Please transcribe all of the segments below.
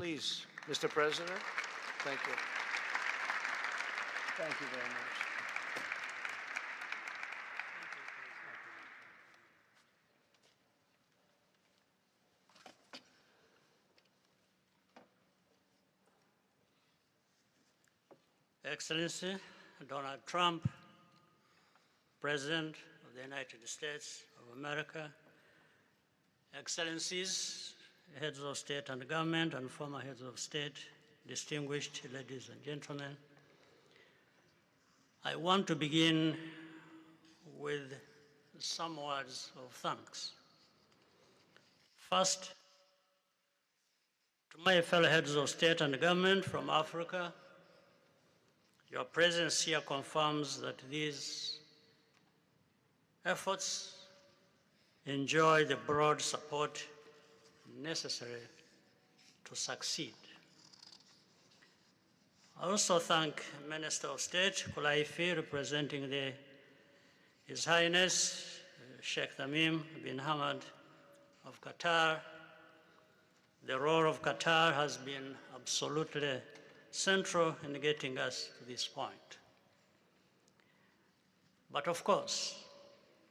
Please, Mr. President. Thank you. Thank you very much. Excellency Donald Trump, President of the United States of America, Excellencies, heads of state and government and former heads of state, distinguished ladies and gentlemen, I want to begin with some words of thanks. First, to my fellow heads of state and government from Africa, your presence here confirms that these efforts enjoy the broad support necessary to succeed. I also thank Minister of State Kulaifi, representing His Highness Sheikh Tamim bin Hamad of Qatar. The role of Qatar has been absolutely central in getting us to this point. But of course,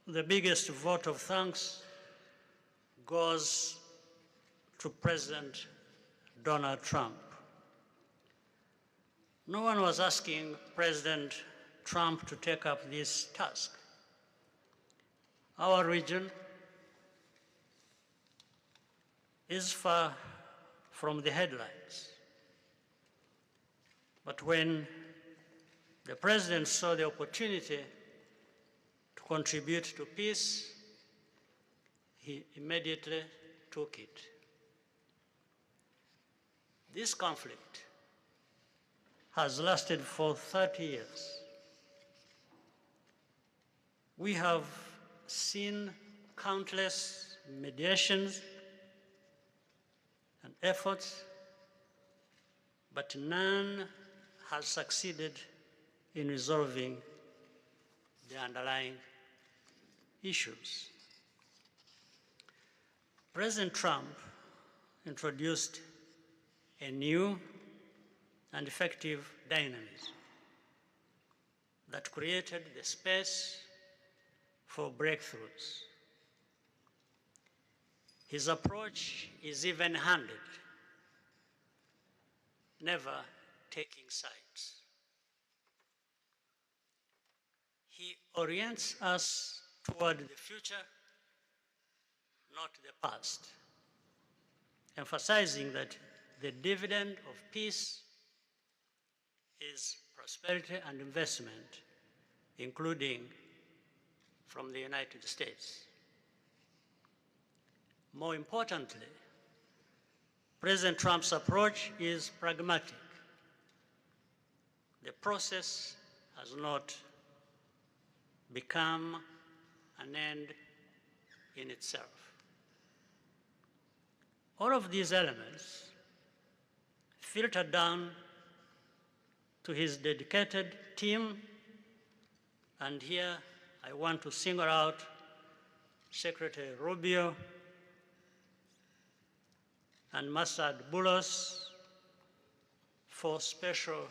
the biggest vote of thanks goes to President Donald Trump. No one was asking President Trump to take up this task. Our region is far from the headlines. But when the President saw the opportunity to contribute to peace, he immediately took it. This conflict has lasted for 30 years. We have seen countless mediations and efforts, but none has succeeded in resolving the underlying issues. President Trump introduced a new and effective dynamism that created the space for breakthroughs. His approach is even-handed, never taking sides. He orients us toward the future, not the past, emphasizing that the dividend of peace is prosperity and investment, including from the United States. More importantly, President Trump's approach is pragmatic. The process has not become an end in itself. All of these elements filter down to his dedicated team, and here I want to single out Secretary Rubio and Masad Boulos for special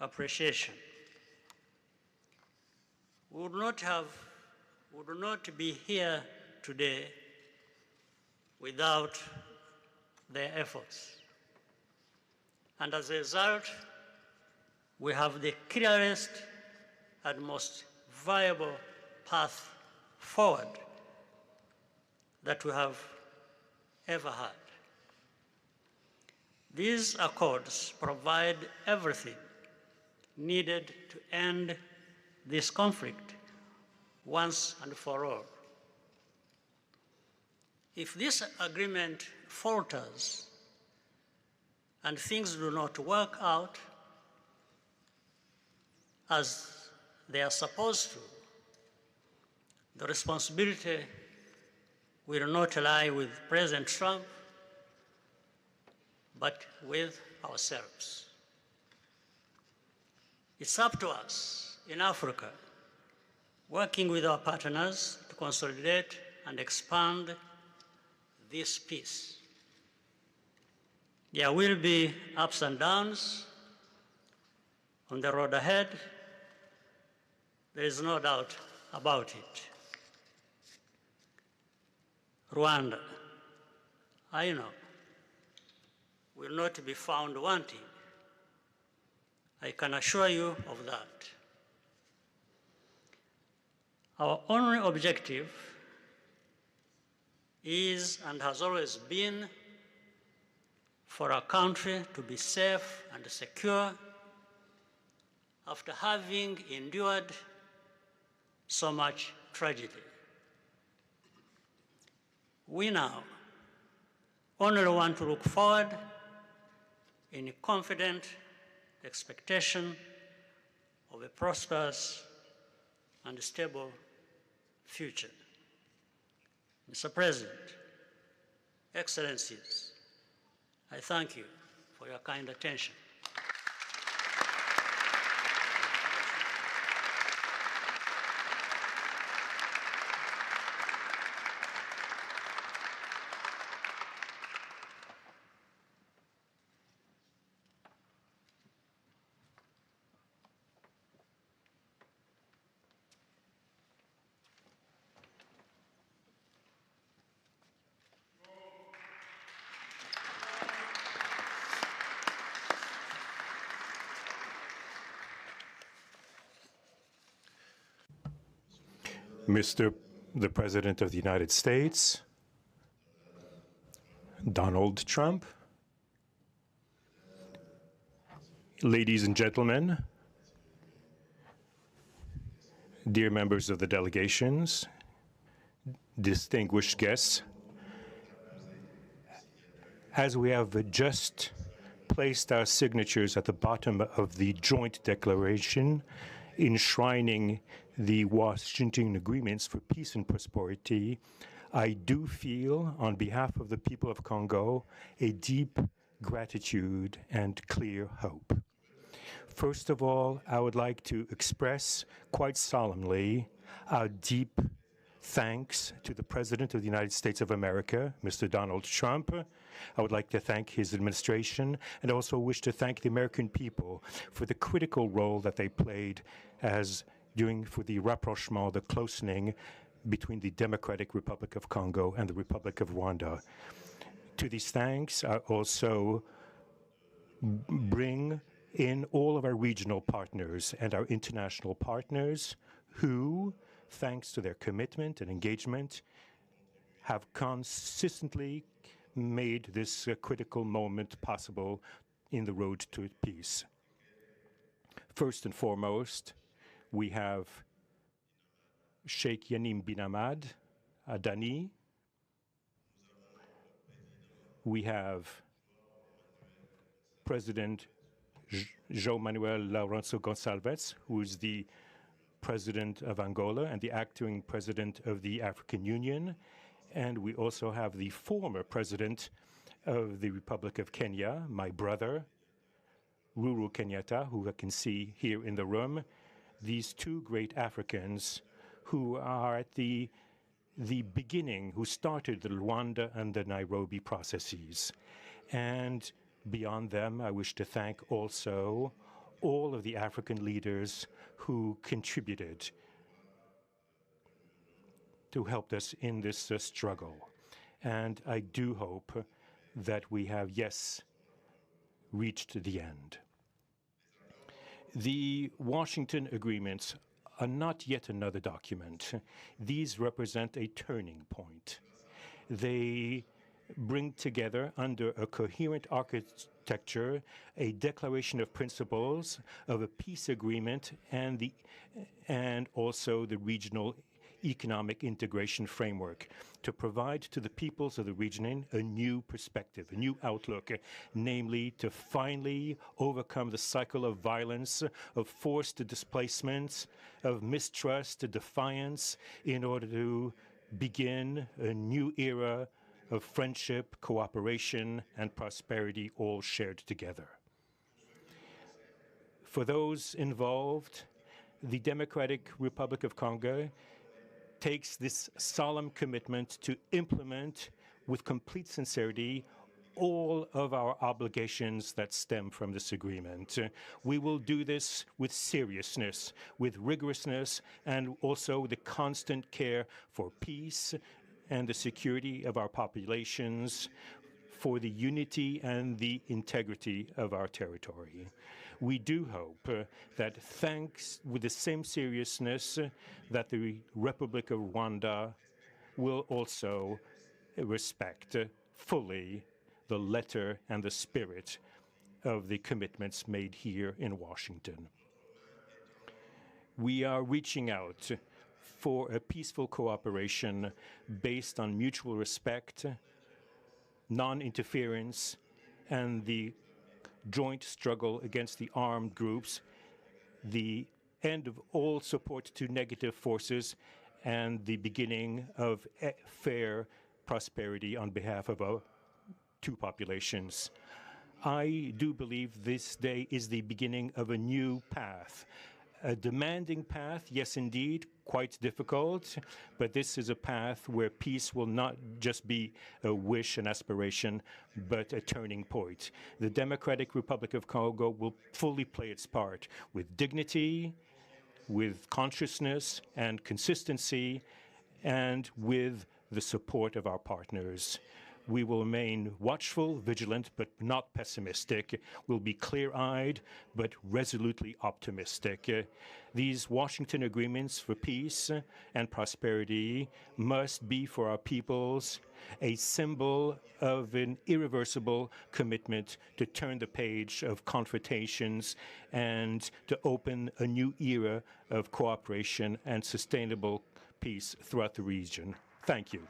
appreciation. We would not be here today without their efforts. And as a result, we have the clearest and most viable path forward that we have ever had. These accords provide everything needed to end this conflict once and for all. If this agreement falters and things do not work out as they are supposed to, the responsibility will not lie with President Trump, but with ourselves. It's up to us in Africa, working with our partners to consolidate and expand this peace. There will be ups and downs on the road ahead. There is no doubt about it. Rwanda, I know, will not be found wanting. I can assure you of that. Our only objective is and has always been for our country to be safe and secure after having endured so much tragedy. We now only want to look forward in confident expectation of a prosperous and stable future. Mr. President, Excellencies, I thank you for your kind attention. Mr. the President of the United States, Donald Trump, ladies and gentlemen, dear members of the delegations, distinguished guests, as we have just placed our signatures at the bottom of the joint declaration enshrining the Washington agreements for peace and prosperity, I do feel, on behalf of the people of Congo, a deep gratitude and clear hope. First of all, I would like to express quite solemnly our deep thanks to the President of the United States of America, Mr. Donald Trump. I would like to thank his administration and also wish to thank the American people for the critical role that they played for the rapprochement, the closening between the Democratic Republic of Congo and the Republic of Rwanda. To these thanks, I also bring in all of our regional partners and our international partners who, thanks to their commitment and engagement, have consistently made this critical moment possible in the road to peace. First and foremost, we have Sheikh Yanim bin Ahmad Adani. We have President João Manuel Lourenço Gonçalves, who is the President of Angola and the acting President of the African Union. And we also have the former President of the Republic of Kenya, my brother, Uhuru Kenyatta, who I can see here in the room. These two great Africans who are at the beginning, who started the Rwanda and the Nairobi processes. And beyond them, I wish to thank also all of the African leaders who contributed to help us in this struggle. And I do hope that we have, yes, reached the end. The Washington agreements are not yet another document. These represent a turning point. They bring together under a coherent architecture a declaration of principles of a peace agreement and also the regional economic integration framework to provide to the peoples of the region a new perspective, a new outlook, namely to finally overcome the cycle of violence, of forced displacements, of mistrust, defiance, in order to begin a new era of friendship, cooperation, and prosperity all shared together. For those involved, the Democratic Republic of Congo takes this solemn commitment to implement with complete sincerity all of our obligations that stem from this agreement. We will do this with seriousness, with rigorousness, and also the constant care for peace and the security of our populations, for the unity and the integrity of our territory. We do hope that thanks with the same seriousness that the Republic of Rwanda will also respect fully the letter and the spirit of the commitments made here in Washington. We are reaching out for a peaceful cooperation based on mutual respect, non-interference, and the joint struggle against the armed groups, the end of all support to negative forces, and the beginning of fair prosperity on behalf of our two populations. I do believe this day is the beginning of a new path. A demanding path, yes, indeed, quite difficult, but this is a path where peace will not just be a wish and aspiration, but a turning point. The Democratic Republic of Congo will fully play its part with dignity, with consciousness and consistency, and with the support of our partners. We will remain watchful, vigilant, but not pessimistic. We'll be clear-eyed, but resolutely optimistic. These Washington agreements for peace and prosperity must be for our peoples a symbol of an irreversible commitment to turn the page of confrontations and to open a new era of cooperation and sustainable peace throughout the region. Thank you.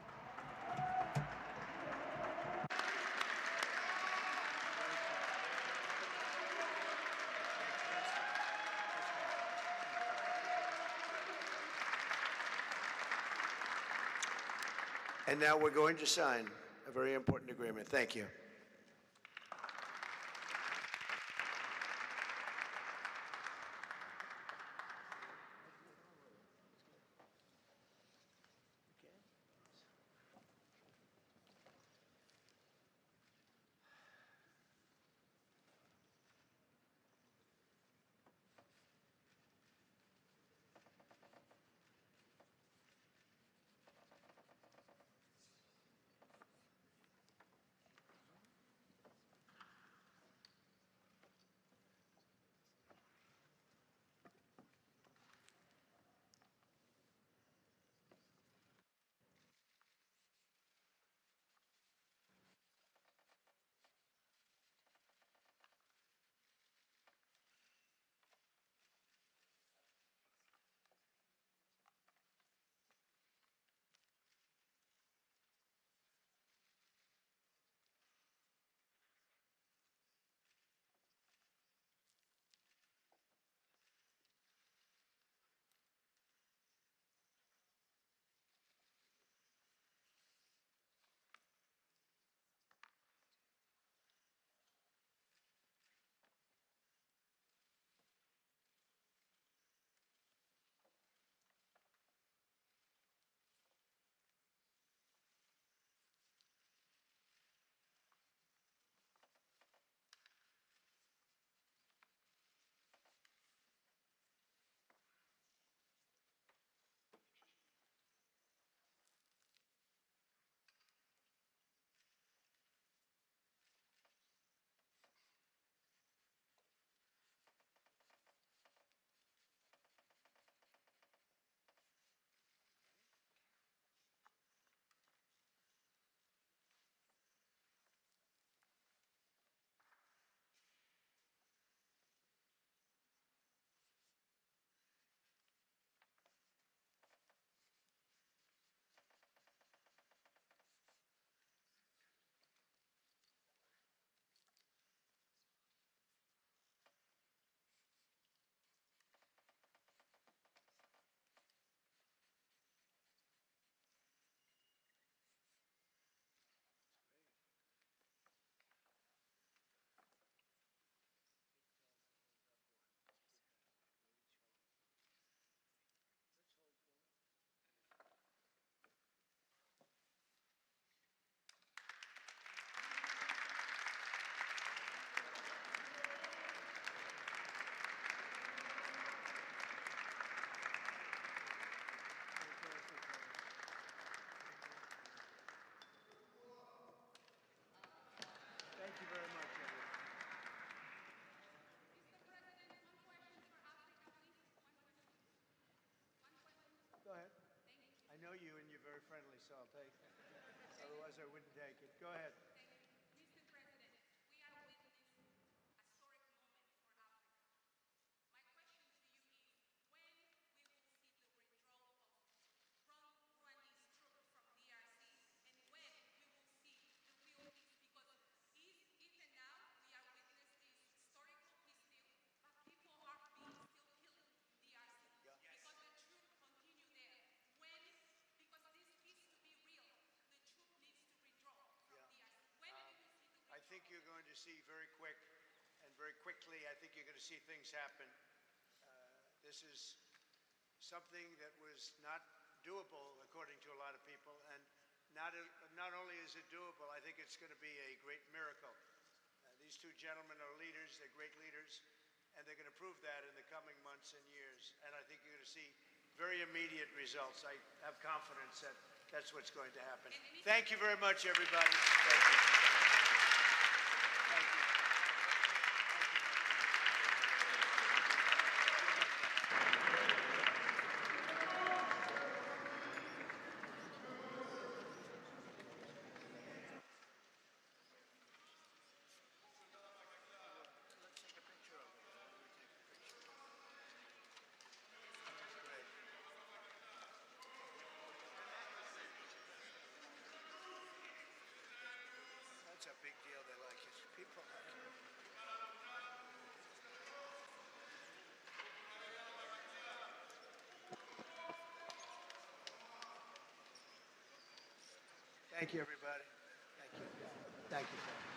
And now we're going to sign a very important agreement. Thank you. I wouldn't take it. Go ahead. Mr. President, we are witnessing a historic moment for Africa. My question to you is, when we will see the withdrawal of Rwandese troops from DRC, and when we will see the real peace? Because even now, we are witnessing this historical peace deal, but people are being still killed in DRC. Yeah. Because the troops continue there. Because this peace to be real, the troop needs to withdraw from DRC. When we will see the I think you're going to see very quickly, I think you're going to see things happen. This is something that was not doable, according to a lot of people, and not only is it doable, I think it's going to be a great miracle. These two gentlemen are leaders, they're great leaders, and they're going to prove that in the coming months and years. And I think you're going to see very immediate results. I have confidence that that's what's going to happen. Thank you very much, everybody. Thank you. Thank you. Let's take a picture of it. Take a picture. Great. That's a big deal. They like it. People like it. Thank you, everybody. Thank you. Thank you.